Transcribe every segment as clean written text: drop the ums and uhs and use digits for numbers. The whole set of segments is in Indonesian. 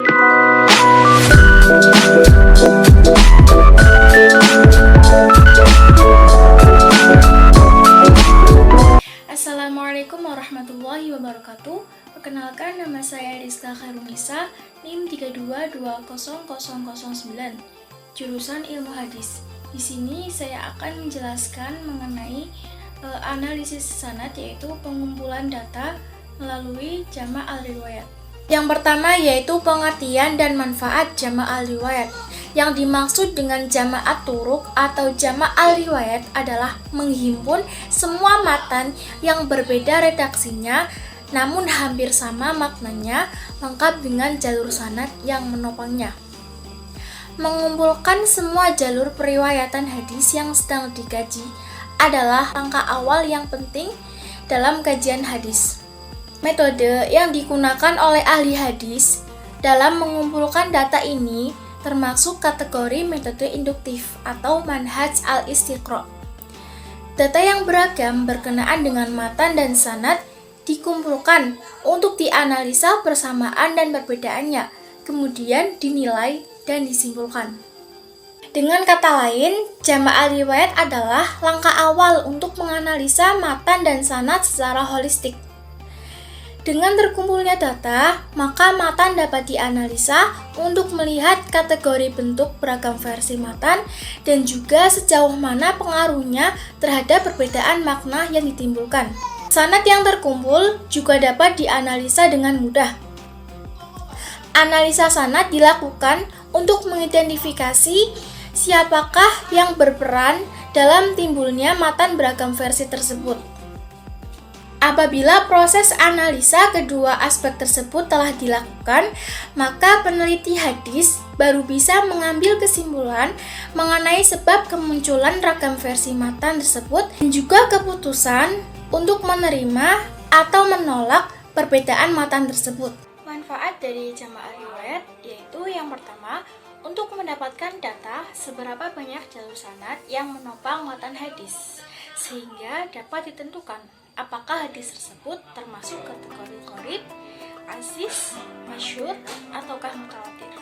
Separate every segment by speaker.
Speaker 1: Assalamualaikum warahmatullahi wabarakatuh. Perkenalkan, nama saya Rizka Khairunisa, NIM 32200009, jurusan Ilmu Hadis. Di sini saya akan menjelaskan mengenai analisis sanad, yaitu pengumpulan data melalui jama' al-riwayat. Yang pertama yaitu pengertian dan manfaat jama' al-riwayat. Yang dimaksud dengan jama'at turuk atau jama' al-riwayat adalah menghimpun semua matan yang berbeda redaksinya namun hampir sama maknanya, lengkap dengan jalur sanad yang menopangnya. Mengumpulkan semua jalur periwayatan hadis yang sedang dikaji adalah langkah awal yang penting dalam kajian hadis. Metode yang digunakan oleh ahli hadis dalam mengumpulkan data ini termasuk kategori metode induktif atau manhaj al-istiqra'. Data yang beragam berkenaan dengan matan dan sanad dikumpulkan untuk dianalisa persamaan dan perbedaannya, kemudian dinilai dan disimpulkan. Dengan kata lain, jama' al-riwayat adalah langkah awal untuk menganalisa matan dan sanad secara holistik. Dengan terkumpulnya data, maka matan dapat dianalisa untuk melihat kategori bentuk beragam versi matan dan juga sejauh mana pengaruhnya terhadap perbedaan makna yang ditimbulkan. Sanad yang terkumpul juga dapat dianalisa dengan mudah. Analisa sanad dilakukan untuk mengidentifikasi siapakah yang berperan dalam timbulnya matan beragam versi tersebut. Apabila proses analisa kedua aspek tersebut telah dilakukan, maka peneliti hadis baru bisa mengambil kesimpulan mengenai sebab kemunculan ragam versi matan tersebut dan juga keputusan untuk menerima atau menolak perbedaan matan tersebut. Manfaat dari jama' al-riwayat yaitu yang pertama, untuk mendapatkan data seberapa banyak jalur sanad yang menopang matan hadis, sehingga dapat ditentukan apakah hadis tersebut termasuk kategori gharib, aziz, masyhur, ataukah mutawatir.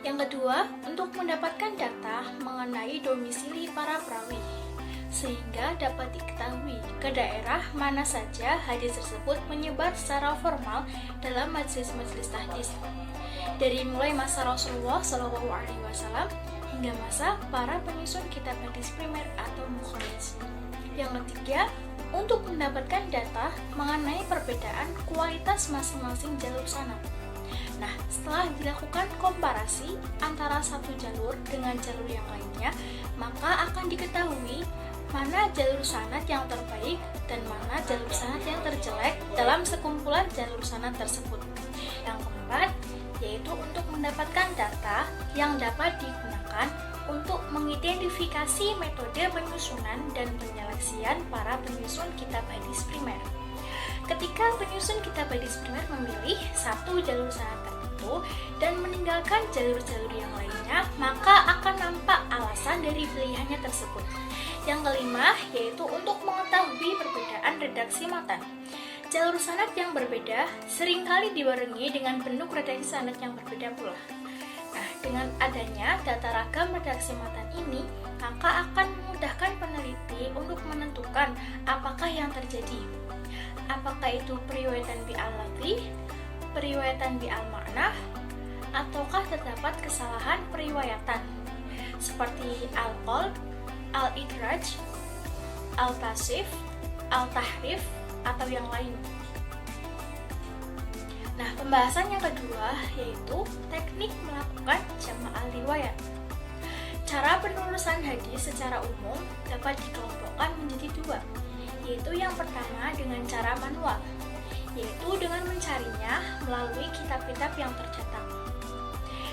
Speaker 1: Yang kedua, untuk mendapatkan data mengenai domisili para perawi, sehingga dapat diketahui ke daerah mana saja hadis tersebut menyebar secara formal dalam majelis-majelis hadis, dari mulai masa Rasulullah SAW hingga masa para penyusun kitab hadis primer atau mukharrij. Yang ketiga, untuk mendapatkan data mengenai perbedaan kualitas masing-masing jalur sanad. Nah, setelah dilakukan komparasi antara satu jalur dengan jalur yang lainnya, maka akan diketahui mana jalur sanad yang terbaik dan mana jalur sanad yang terjelek dalam sekumpulan jalur sanad tersebut. Yang keempat, yaitu untuk mendapatkan data yang dapat digunakan untuk mengidentifikasi metode penyusunan dan penyeleksian para penyusun kitab hadis primer. Ketika penyusun kitab hadis primer memilih satu jalur sanad tertentu dan meninggalkan jalur-jalur yang lainnya, maka akan nampak alasan dari pilihannya tersebut. Yang kelima, yaitu untuk mengetahui perbedaan redaksi matan. Jalur sanad yang berbeda seringkali dibarengi dengan bentuk redaksi sanad yang berbeda pula. Nah, dengan adanya data ragam redaksi matan ini, maka akan memudahkan peneliti untuk menentukan apakah yang terjadi. Apakah itu periwayatan bi al-lafzi, periwayatan bi al-ma'nah, ataukah terdapat kesalahan periwayatan seperti al-qalb, al-idraj, al-tasif, al-tahrif, atau yang lain. Nah, pembahasan yang kedua yaitu teknik melakukan jama' al-riwayat. Cara penulisan hadis secara umum dapat dikelompokkan menjadi dua, yaitu yang pertama dengan cara manual, yaitu dengan mencarinya melalui kitab-kitab yang tercetak.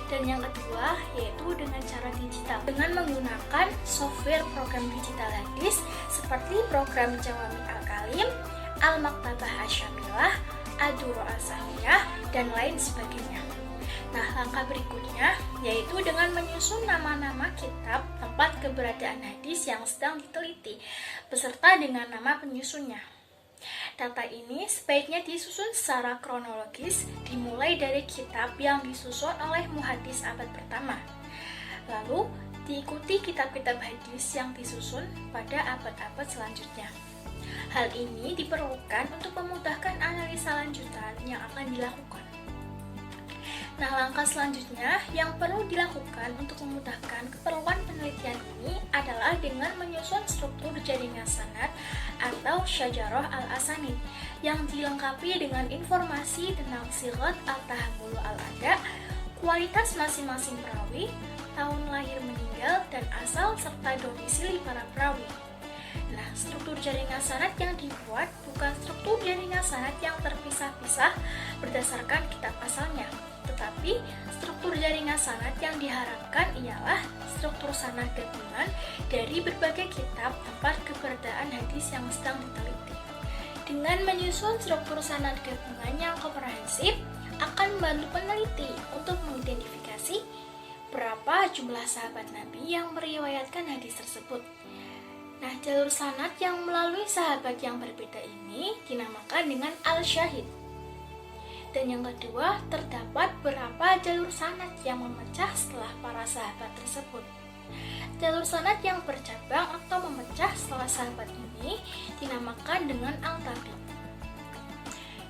Speaker 1: Dan yang kedua yaitu dengan cara digital, dengan menggunakan software program digital hadis seperti program Jawami Al-Kalim, Al-Maktabah Asyamilah, Ad-Durra As-Saniyah, dan lain sebagainya. Nah, langkah berikutnya yaitu dengan menyusun nama-nama kitab tempat keberadaan hadis yang sedang diteliti, beserta dengan nama penyusunnya. Data ini sebaiknya disusun secara kronologis, dimulai dari kitab yang disusun oleh muhadis abad pertama. Lalu, diikuti kitab-kitab hadis yang disusun pada abad-abad selanjutnya. Hal ini diperlukan untuk memudahkan analisa lanjutan yang akan dilakukan. Nah, langkah selanjutnya yang perlu dilakukan untuk memudahkan keperluan penelitian ini adalah dengan menyusun struktur jaringan sanad atau syajarah al-asanid yang dilengkapi dengan informasi tentang sirat al-tahammul al-ada, kualitas masing-masing perawi, tahun lahir meninggal, dan asal serta domisili para perawi. Nah, struktur jaringan sanad yang dibuat bukan struktur jaringan sanad yang terpisah-pisah berdasarkan kitab asalnya, tetapi struktur jaringan sanad yang diharapkan ialah struktur sanad gabungan dari berbagai kitab tempat keberadaan hadis yang sedang diteliti. Dengan menyusun struktur sanad gabungan yang komprehensif akan membantu peneliti untuk mengidentifikasi berapa jumlah sahabat Nabi yang meriwayatkan hadis tersebut. Nah, jalur sanad yang melalui sahabat yang berbeda ini dinamakan dengan al-syahid. Dan yang kedua, terdapat berapa jalur sanad yang memecah setelah para sahabat tersebut. Jalur sanad yang bercabang atau memecah setelah sahabat ini dinamakan dengan al-tabi'.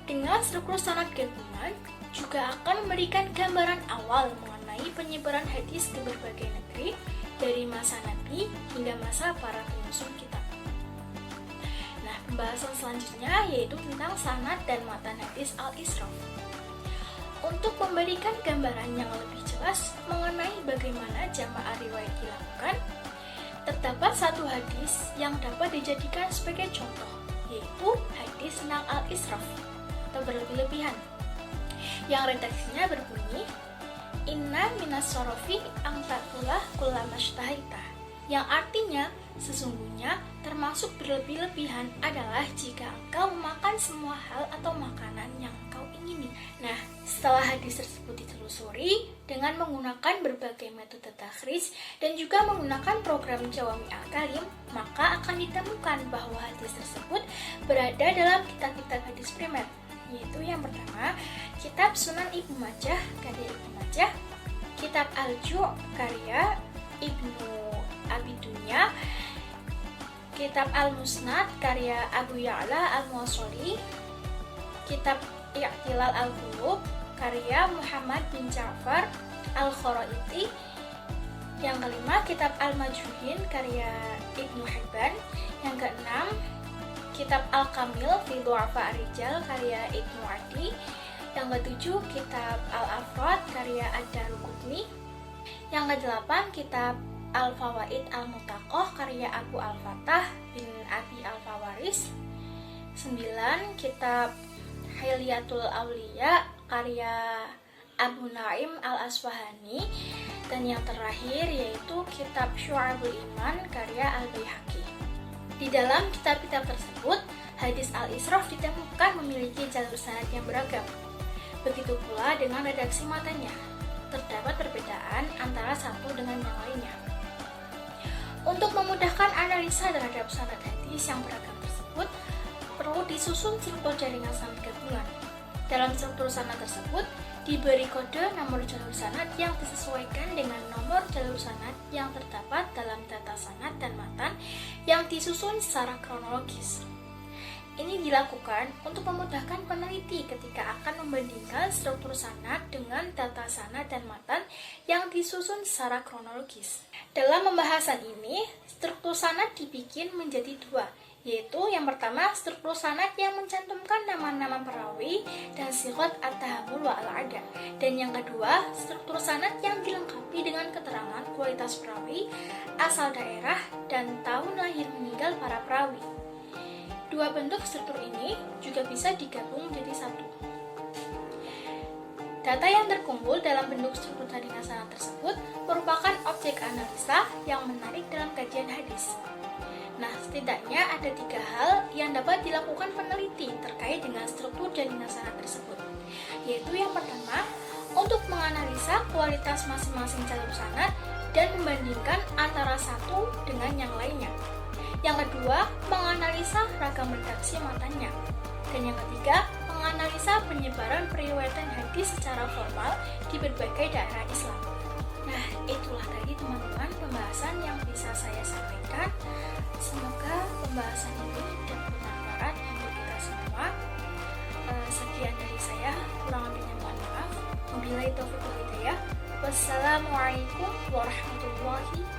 Speaker 1: Dengan struktur sanad gabungan juga akan memberikan gambaran awal mengenai penyebaran hadis ke berbagai negeri dari masa Nabi hingga masa para penyusun kitab. Nah, pembahasan selanjutnya yaitu tentang sanad dan matan hadis al-ishraf. Untuk memberikan gambaran yang lebih jelas mengenai bagaimana jamaah riwayat dilakukan, terdapat satu hadis yang dapat dijadikan sebagai contoh, yaitu hadis tentang al-ishraf atau berlebih-lebihan, yang redaksinya berbunyi, Inna minas sorofi angtakulah kullamashtahita, yang artinya sesungguhnya termasuk berlebih-lebihan adalah jika engkau memakan semua hal atau makanan yang engkau ingini. Nah, setelah hadis tersebut ditelusuri dengan menggunakan berbagai metode takhrij dan juga menggunakan program Jawami Al-Kalim, maka akan ditemukan bahwa hadis tersebut berada dalam kitab-kitab hadis primer, yaitu yang pertama, kitab Sunan Ibnu Majah karya Ibnu Majah, kitab Al-Ju' karya Ibnu Abi Dunya, kitab Al-Musnad karya Abu Ya'la Al-Muwassali, kitab I'tilal Al-Qulub karya Muhammad bin Ja'far Al-Kharaiti, yang kelima, kitab Al-Majruhin karya Ibnu Hibban, yang keenam, kitab Al-Kamil fi Du'afa Ar-Rijal karya Ibnu Adi, yang ketujuh, kitab Al-Afrad karya Ad-Daruqutni, yang kedelapan, kitab Al-Fawaid Al-Mutaqoh karya Abu Al-Fatah bin Abi Al-Fawaris, 9, kitab Hilyatul Auliya karya Abu Naim Al-Asfahani, dan yang terakhir yaitu kitab Syu'abul Iman karya Al-Baihaqi. Di dalam kitab-kitab tersebut, hadis al-ishraf ditemukan memiliki jalur sanad yang beragam. Begitu pula dengan redaksi matanya, terdapat perbedaan antara satu dengan yang lainnya. Untuk memudahkan analisa terhadap sanad hadis yang beragam tersebut, perlu disusun struktur jaringan sanad gabungan. Dalam struktur sanad tersebut, diberi kode nomor jalur sanad yang disesuaikan dengan nomor jalur sanad yang terdapat dalam data sanad dan matan yang disusun secara kronologis. Ini dilakukan untuk memudahkan peneliti ketika akan membandingkan struktur sanad dengan data sanad dan matan yang disusun secara kronologis. Dalam pembahasan ini, struktur sanad dibikin menjadi dua, yaitu yang pertama struktur sanad yang mencantumkan nama-nama perawi dan sirat at-tahammul wa al-ada, dan yang kedua struktur sanad yang dilengkapi dengan keterangan kualitas perawi, asal daerah, dan tahun lahir meninggal para perawi. Dua bentuk struktur ini juga bisa digabung menjadi satu. Data yang terkumpul dalam bentuk struktur jaringan sanad tersebut merupakan objek analisa yang menarik dalam kajian hadis. Nah, setidaknya ada 3 hal yang dapat dilakukan peneliti terkait dengan struktur jaringan sanad tersebut, yaitu yang pertama, untuk menganalisa kualitas masing-masing jalur sanad dan membandingkan antara satu dengan yang lainnya. Yang kedua, menganalisa ragam redaksi matanya. Dan yang ketiga, menganalisa penyebaran periwayatan hadis secara formal di berbagai daerah Islam. Nah, itulah tadi teman-teman pembahasan yang bisa saya sampaikan. Semoga pembahasan ini dapat bermanfaat untuk kita semua. Sekian dari saya, kurang lebihnya mohon maaf. Wabillahi taufiq wal hidayah. Wassalamualaikum warahmatullahi wabarakatuh.